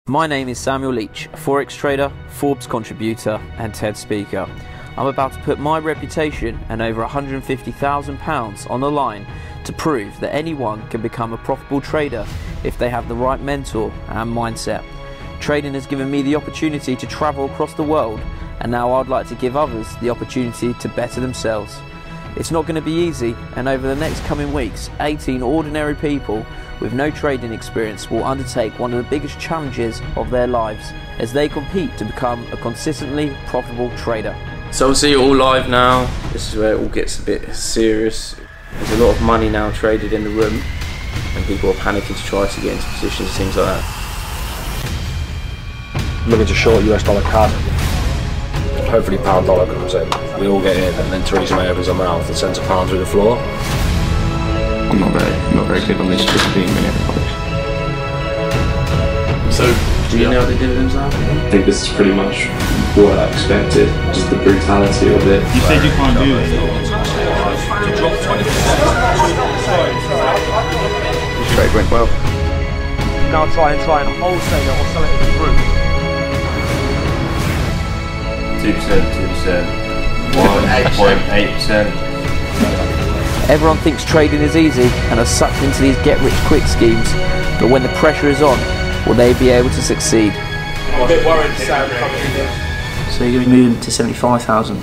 My name is Samuel Leach, a Forex trader, Forbes contributor and TED speaker. I'm about to put my reputation and over £150,000 on the line to prove that anyone can become a profitable trader if they have the right mentor and mindset. Trading has given me the opportunity to travel across the world, and now I'd like to give others the opportunity to better themselves. It's not going to be easy, and over the next coming weeks, 18 ordinary people with no trading experience will undertake one of the biggest challenges of their lives as they compete to become a consistently profitable trader. So obviously all live now. This is where it all gets a bit serious. There's a lot of money now traded in the room and people are panicking to try to get into positions and things like that. Looking to short US dollar CAD. Hopefully pound dollar comes in. We all get in and then Theresa May opens her mouth and sends a pound through the floor. I'm not very good on this 15-minute approach. So, do you know what the dividends are? I think this is pretty much what I expected, just the brutality of it. You said you can't do this. This trade went well. Now try and wholesale it or sell it as a group. 1.8%. Everyone thinks trading is easy and are sucked into these get-rich-quick schemes, but when the pressure is on, will they be able to succeed? I'm a bit worried, Sam, coming in. So you're going to be moving to 75,000.